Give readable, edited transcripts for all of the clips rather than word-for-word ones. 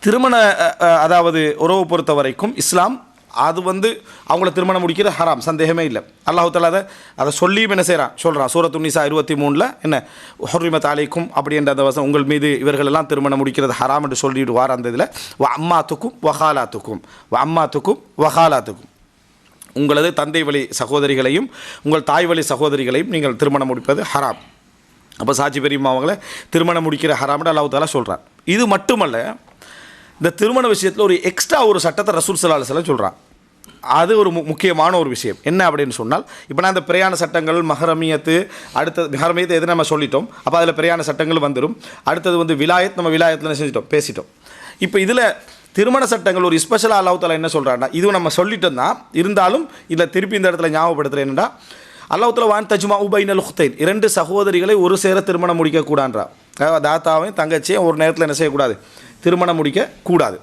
திருமண அதாவது உறவு பொறுத்த வரைக்கும் இஸ்லாம் அது வந்து அவங்கள திருமணம் முடிக்கிற ஹராம், சந்தேகமே இல்லை. அல்லாஹ் தஆலா அதை சொல்லியும் என்ன சொல்கிறான் சூரத்து நிசா 23 என்ன ஹுர்ரிமத் அலைக்கும் அப்படின்ற அந்த வசனம், உங்கள் மீது இவர்களெல்லாம் திருமணம் முடிக்கிறது ஹராம் என்று சொல்லிவிடுவார். அந்த இதில் அம்மாத்துக்கும் வஹாலாத்துக்கும் உங்களது தந்தை வழி சகோதரிகளையும் உங்கள் தாய் வழி சகோதரிகளையும் நீங்கள் திருமணம் முடிப்பது ஹராம். அப்போ சாட்சி பெரியம்மா அவங்கள திருமணம் முடிக்கிற ஹராம்னு அல்லாஹ் தஆலா சொல்கிறான். இது மட்டுமல்ல, இந்த திருமண விஷயத்தில் ஒரு எக்ஸ்ட்ரா ஒரு சட்டத்தை ரசூல் ஸல்லல்லாஹு அலைஹி வஸல்லம் சொல்கிறான். அது ஒரு முக்கியமான ஒரு விஷயம். என்ன அப்படின்னு சொன்னால், இப்போ நான் இந்த பிரயாண சட்டங்கள் மஹரமியத்து மஹரமியத்தை எது நம்ம சொல்லிட்டோம். அப்போ அதில் பிரயாண சட்டங்கள் வந்துடும். அடுத்தது வந்து விலாயத், நம்ம விலாயத்தில் செஞ்சிட்டோம், பேசிட்டோம். இப்போ இதில் திருமண சட்டங்கள் ஒரு ஸ்பெஷலாக அல்லாஹ் தஆலா என்ன சொல்கிறான்னா, இதுவும் நம்ம சொல்லிட்டோம் தான், இருந்தாலும் இதில் திருப்பி இந்த இடத்துல ஞாபகப்படுத்துகிறேன். என்னென்னா அல்லாஹ் தஆலா வான் தஜ்மா பைனல் உக்தைன், 2 சகோதரிகளை ஒரு சேர திருமணம் முடிக்கக்கூடாதுன்றா. தாத்தாவையும் தங்கச்சியும் ஒரு நேரத்தில் என்ன செய்யக்கூடாது, திருமணம் முடிக்கக்கூடாது.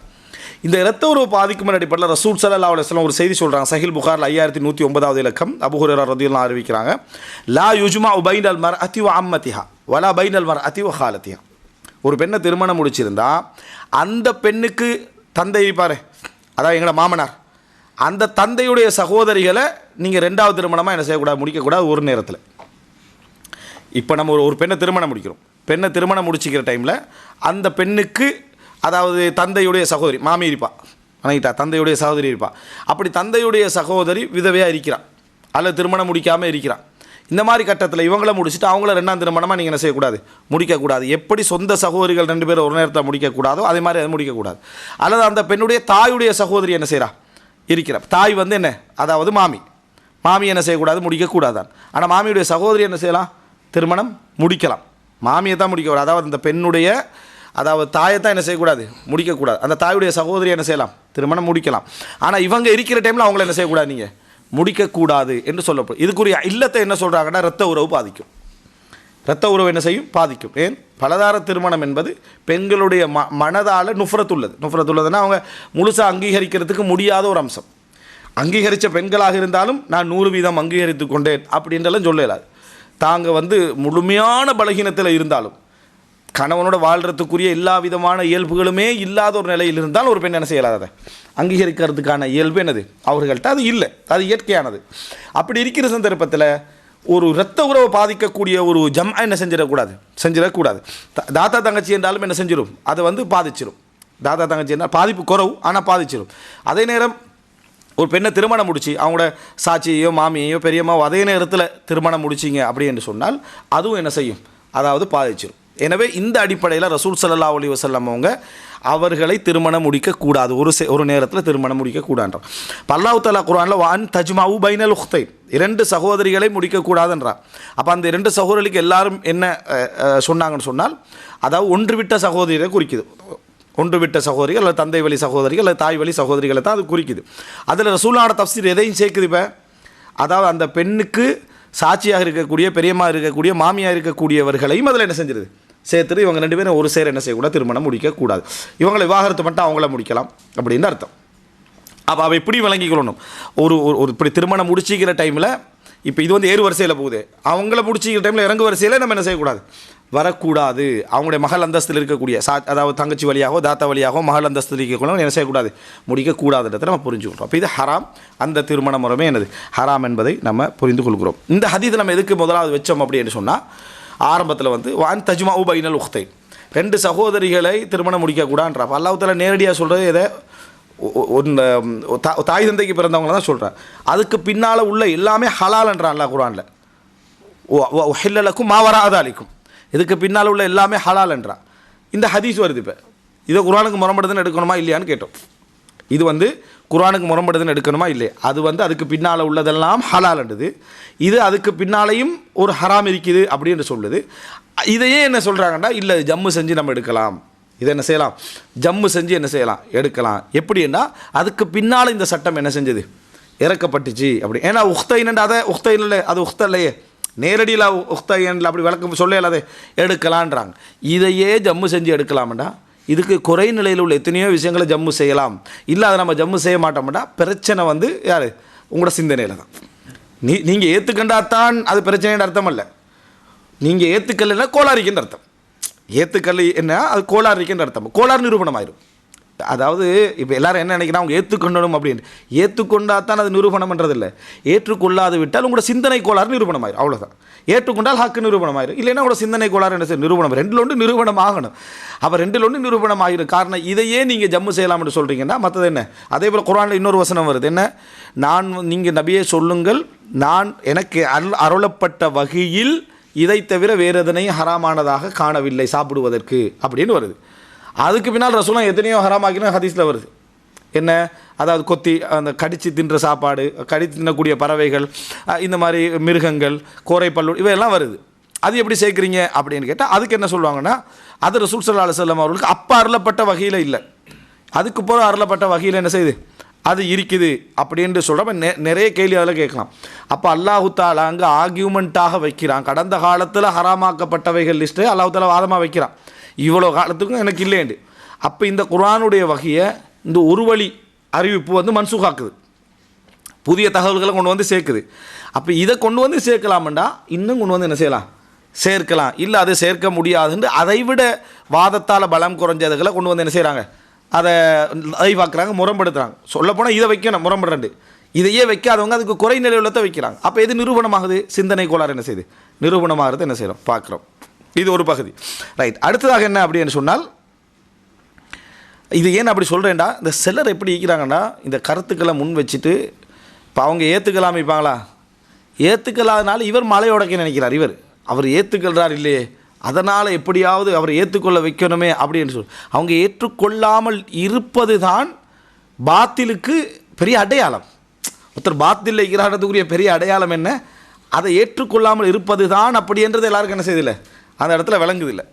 இந்த இரத்த உறவு பாதிக்கும் அடிப்படையில் ரசூல் ஸல்லல்லாஹு அலைஹி வஸல்லம் ஒரு செய்தி சொல்கிறாங்க. சஹீல் புகாரில் 5109வது இலக்கம், அபூ ஹுரைரா ரலியல்லாஹு அறிவிக்கிறாங்க, லா யுஜ்மா பைனல் மர்அத்தி வ அம்மத்திஹா வலா பைனல் மர்அத்தி வ ஹாலத்திஹா. ஒரு பெண்ணை திருமணம் முடிச்சிருந்தா அந்த பெண்ணுக்கு தந்தை இருப்பார், அதாவது எங்களோட மாமனார், அந்த தந்தையுடைய சகோதரிகளை நீங்கள் 2வது திருமணமாக என்ன செய்யக்கூடாது, முடிக்கக்கூடாது ஒரு நேரத்தில். இப்போ நம்ம ஒரு பெண்ணை திருமணம் முடிக்கிறோம். பெண்ணை திருமணம் முடிச்சிக்கிற டைமில் அந்த பெண்ணுக்கு அதாவது தந்தையுடைய சகோதரி மாமி இருப்பாள், வணங்கிட்டா, தந்தையுடைய சகோதரி இருப்பாள். அப்படி தந்தையுடைய சகோதரி விதவையாக இருக்கிறான் அல்லது திருமணம் முடிக்காமல் இருக்கிறான். இந்த மாதிரி கட்டத்தில் இவங்கள முடிச்சுட்டு அவங்கள 2ஆம் திருமணமாக நீங்கள் என்ன செய்யக்கூடாது, முடிக்கக்கூடாது. எப்படி சொந்த சகோதரிகள் 2 பேர் ஒரு நேரத்தில் முடிக்கக்கூடாதோ அதே மாதிரி அதை முடிக்கக்கூடாது. அல்லது அந்த பெண்ணுடைய தாயுடைய சகோதரி என்ன செய்கிறா இருக்கிறார், தாய் வந்து என்ன அதாவது மாமி என்ன செய்யக்கூடாது, முடிக்கக்கூடாதான். ஆனால் மாமியுடைய சகோதரி என்ன செய்யலாம், திருமணம் முடிக்கலாம். மாமியை தான் முடிக்கக்கூடாது, அதாவது அந்த பெண்ணுடைய அதாவது தாயை தான் என்ன செய்யக்கூடாது, முடிக்கக்கூடாது. அந்த தாயுடைய சகோதரி என்ன செய்யலாம், திருமணம் முடிக்கலாம். ஆனால் இவங்க இருக்கிற டைமில் அவங்கள என்ன செய்யக்கூடாது, நீங்கள் முடிக்கக்கூடாது என்று சொல்லப்படும். இதுக்குரிய இல்லத்தை என்ன சொல்கிறாங்கன்னா, இரத்த உறவு பாதிக்கும். இரத்த உறவு என்ன செய்யும், பாதிக்கும். ஏன், பலதார திருமணம் என்பது பெண்களுடைய மனதால் நுஃப்ரத்துள்ளதுன்னா அவங்க முழுசாக அங்கீகரிக்கிறதுக்கு முடியாத ஒரு அம்சம். அங்கீகரித்த பெண்களாக இருந்தாலும் நான் 100% அங்கீகரித்து கொண்டேன் அப்படின்றலாம் சொல்லலாது. தாங்க வந்து முழுமையான பலகீனத்தில் இருந்தாலும் கணவனோட வாழ்கிறதுக்குரிய எல்லா விதமான இயல்புகளுமே இல்லாத ஒரு நிலையில் இருந்தால் ஒரு பெண் என்ன செய்யலாது, அதை அங்கீகரிக்கிறதுக்கான இயல்பு என்னது அவர்கள்ட்ட அது இல்லை, அது இயற்கையானது. அப்படி இருக்கிற சந்தர்ப்பத்தில் ஒரு இரத்த உறவை பாதிக்கக்கூடிய ஒரு என்ன செஞ்சிடக்கூடாது. தாத்தா தங்கச்சி என்றாலும் என்ன செஞ்சிடும், அதை வந்து பாதிச்சிடும். தாத்தா தங்கச்சி என்றால் பாதிப்பு குறவு, ஆனால் பாதிச்சிடும். அதே நேரம் ஒரு பெண்ணை திருமணம் முடிச்சு அவங்களோட சாட்சியையோ மாமியையோ பெரியம்மாவோ அதே நேரத்தில் திருமணம் முடிச்சிங்க அப்படின்னு சொன்னால் அதுவும் என்ன செய்யும், அதாவது பாதிச்சிடும். எனவே இந்த அடிப்படையில் ரசூல் ஸல்லல்லாஹு அலைஹி வஸல்லம் அவங்க அவர்களை திருமணம் முடிக்கக்கூடாது, ஒரு நேரத்தில் திருமணம் முடிக்கக்கூடாதுன்றான். அல்லாஹ் தஆலா குர்ஆனில் வான் தஜ்மாஉ பைனல் உக்தைன், 2 சகோதரிகளை முடிக்கக்கூடாதுன்றான். அப்போ அந்த 2 சகோதரிக்கு எல்லாரும் என்ன சொன்னாங்கன்னு சொன்னால், அதாவது ஒன்று விட்ட சகோதரிகளை குறிக்குது. ஒன்று விட்ட சகோதரிகள் அல்லது தந்தை வழி சகோதரிகள் அல்லது தாய் வழி சகோதரிகளை தான் அது குறிக்குது. அதில் ரசூலுல்லாஹ்வோட தஃப்சீர் எதையும் சேர்க்குது. இப்போ அதாவது அந்த பெண்ணுக்கு சாட்சியாக இருக்கக்கூடிய பெரியம்மா இருக்கக்கூடிய மாமியாக இருக்கக்கூடியவர்களையும் அதில் என்ன செஞ்சிருது, சேர்த்துட்டு இவங்க 2 பேரும் ஒரு சேர என்ன செய்யக்கூடாது, திருமணம் முடிக்கக்கூடாது. இவங்களை விவாகரத்து மட்டும் அவங்கள முடிக்கலாம் அப்படின்னு அர்த்தம். அப்போ அவள் எப்படி விளங்கிக்கொள்ளணும், ஒரு இப்படி திருமணம் முடிச்சிக்கிற டைமில் இப்போ இது வந்து ஏறு வரிசையில் போகுது, அவங்கள முடிச்சிக்கிற டைமில் இறங்கு வரிசையில் நம்ம என்ன செய்யக்கூடாது, வரக்கூடாது. அவங்களுடைய மகள் அந்தஸ்தில் இருக்கக்கூடிய அதாவது தங்கச்சி வழியாகவோ தாத்தா வழியாகவோ மகள் அந்தஸ்தில் இருக்கக்கூடிய என்ன செய்யக்கூடாது, முடிக்கக்கூடாதுன்றதை நம்ம புரிஞ்சுக்கிறோம். அப்போ இது ஹராம், அந்த திருமண முறைமே என்னது ஹராம் என்பதை நம்ம புரிந்து கொள்கிறோம். இந்த ஹதீஸை நம்ம எதுக்கு முதலாவது வச்சோம் அப்படின்னு சொன்னால், ஆரம்பத்தில் வந்து வான் தஜ்மாஉ பைனல் உக்தைன், 2 சகோதரிகளை திருமணம் முடிக்கக்கூடாதுன்றா. அல்லாஹ் தஆலா நேரடியாக சொல்கிறது எதை, தாய் தந்தைக்கு பிறந்தவங்கள தான் சொல்கிறார். அதுக்கு பின்னால் உள்ள எல்லாமே ஹலால்ன்றான் அல்லாஹ் குர்ஆனில். உஹில்ல லக்கும் மா வராஅ ஸாலிக்கும், இதுக்கு பின்னால் உள்ள எல்லாமே ஹலால்ன்றான். இந்த ஹதீஸ் வருது. இப்போ இதை குர்ஆனுக்கு முரண்படுதுன்னு எடுக்கணுமா இல்லையான்னு கேட்டோம். இது வந்து குர்ஆனுக்கு முரண்படுதுன்னு எடுக்கணுமா இல்லை, அது வந்து அதுக்கு பின்னால் உள்ளதெல்லாம் ஹலால்ன்றது, இது அதுக்கு பின்னாலேயும் ஒரு ஹராம் இருக்குது அப்படின்னு சொல்லுது. இதையே என்ன சொல்கிறாங்கன்னா, இல்லை ஜம்மு செஞ்சு நம்ம எடுக்கலாம், இதை என்ன செய்யலாம், ஜம்மு செஞ்சு என்ன செய்யலாம், எடுக்கலாம். எப்படின்னா அதுக்கு பின்னால் இந்த சட்டம் என்ன செஞ்சது, இறக்கப்பட்டுச்சு அப்படி. ஏன்னா உக்தைன்ன்ற அதை உக்தைன்ல அது உக்தல்லையே, நேரடியில் உக்தைன்ல அப்படி விளக்கம் சொல்லலாதே, எடுக்கலான்றாங்க. இதையே ஜம்மு செஞ்சு எடுக்கலாம்டா. இதுக்கு குறை நிலையில் உள்ள எத்தனையோ விஷயங்களை ஜம்மு செய்யலாம், இல்லை அதை நம்ம ஜம்மு செய்ய மாட்டோம்டா. பிரச்சனை வந்து யார், உங்களோட சிந்தனையில் தான். நீங்கள் ஏற்றுக்கண்டாத்தான் அது பிரச்சனைன்ற அர்த்தம் அல்ல. நீங்கள் ஏற்றுக்கல்லைன்னா கோளாறிக்குன்ற அர்த்தம். ஏற்றுக்கல் என்ன, அது கோளாறு இருக்கின்ற அர்த்தம். கோளாறு நிரூபணம் ஆயிரும். அதாவது இப்போ எல்லாரும் என்ன நினைக்கிறாங்க, அவங்க ஏற்றுக்கொள்ளணும் அப்படின்னு. ஏற்றுக்கொண்டா தான் அது நிரூபணம் பண்ணுறதில்லை. ஏற்றுக்கொள்ளாது விட்டால் உங்களோட சிந்தனை கோளாறு நிரூபணம் ஆயிரும், அவ்வளோதான். ஏற்றுக்கொண்டால் ஹக்கு நிரூபணம் ஆயிரும், இல்லைன்னா உங்களோட சிந்தனை கோளாறு என்ன செய்யும், நிரூபணம். ரெண்டில் ஒன்று நிரூபணம் ஆகணும். அப்போ ரெண்டில் ஒன்று நிரூபணம் ஆகிடும். காரணம் இதையே நீங்கள் ஜம்மு செய்யலாம்னு சொல்கிறீங்கன்னா மற்றது என்ன? அதே போல் குர்ஆனில் இன்னொரு வசனம் வருது, என்ன, நீங்கள் நபியே சொல்லுங்கள், நான் எனக்கு அருளப்பட்ட வகையில் இதை தவிர வேறு எதனையும் ஹராமானதாக காணவில்லை சாப்பிடுவதற்கு அப்படின்னு வருது. அதுக்கு பின்னால் ரசூலுல்லாஹ் எத்தனையோ ஹராமாக்கின ஹதீஸில் வருது. என்ன, அதாவது கொத்தி அந்த கடித்து தின்ற சாப்பாடு, கடித்து தின்னக்கூடிய பறவைகள், இந்த மாதிரி மிருகங்கள், கோரைப்பல்லு, இவையெல்லாம் வருது. அது எப்படி சேர்க்குறீங்க அப்படின்னு கேட்டால் அதுக்கு என்ன சொல்லுவாங்கன்னா, அது ரசூல் ஸல்லல்லாஹு அலைஹி வஸல்லம் அவர்களுக்கு அப்போ அருளப்பட்ட வகையில் இல்லை, அதுக்கு போகிற அருளப்பட்ட வகையில் என்ன செய்யுது, அது இருக்குது அப்படின்ட்டு சொல்கிறப்ப நிறைய கேள்வி அதில் கேட்கலாம். அப்போ அல்லாஹு தாலா அங்கே ஆர்கியூமெண்ட்டாக வைக்கிறான். கடந்த காலத்தில் ஹராமாக்கப்பட்டவைகள் லிஸ்ட்டு அல்லாஹு தாலா வாதமாக வைக்கிறான், இவ்வளோ காலத்துக்கும் எனக்கு இல்லைண்டு. அப்போ இந்த குர்ஆனுடைய வகையை இந்த ஒரு வழி அறிவிப்பு வந்து மன்சூகாக்குது, புதிய தகவல்களை கொண்டு வந்து சேர்க்குது. அப்போ இதை கொண்டு வந்து சேர்க்கலாம்டா இன்னும் கொண்டு வந்து என்ன செய்யலாம், சேர்க்கலாம். இல்லை அதை சேர்க்க முடியாதுன்னு அதைவிட வாதத்தால் பலம் குறைஞ்சதுகளை கொண்டு வந்து என்ன செய்கிறாங்க, அதை பார்க்குறாங்க, முரம்படுத்துகிறாங்க. சொல்லப்போனால் இதை வைக்கணும் முரம்படுறண்டு, இதையே வைக்காதவங்க அதுக்கு குறை நிலை உள்ளத்தை வைக்கிறாங்க. அப்போ எது நிரூபணமாகுது, சிந்தனை கோளாறு என்ன செய்யுது, நிரூபணமாகிறது என்ன செய்கிறோம் பார்க்குறோம். இது ஒரு பகுதி. ரைட். அடுத்ததாக என்ன அப்படின்னு சொன்னால், இது ஏன் அப்படி சொல்கிறேன்டா, இந்த சிலர் எப்படி இருக்கிறாங்கன்னா இந்த கருத்துக்களை முன் வச்சுட்டு இப்போ அவங்க ஏற்றுக்கலாம் இருப்பாங்களா, ஏற்றுக்கலாதனால இவர் மலை உடைக்க நினைக்கிறார். அவர் ஏற்றுக்கொள்கிறார் இல்லையே, அதனால் எப்படியாவது அவரை ஏற்றுக்கொள்ள வைக்கணுமே அப்படின்னு சொல்லி அவங்க ஏற்றுக்கொள்ளாமல் இருப்பது தான் பாத்திலுக்கு பெரிய அடையாளம். ஒருத்தர் பாத்தில் இருக்கிறாரத்துக்குரிய பெரிய அடையாளம் என்ன, அதை ஏற்றுக்கொள்ளாமல் இருப்பது தான் அப்படின்றது எல்லாருக்கும் என்ன செய்யதில்லை, அந்த இடத்துல விளங்குதில்லை.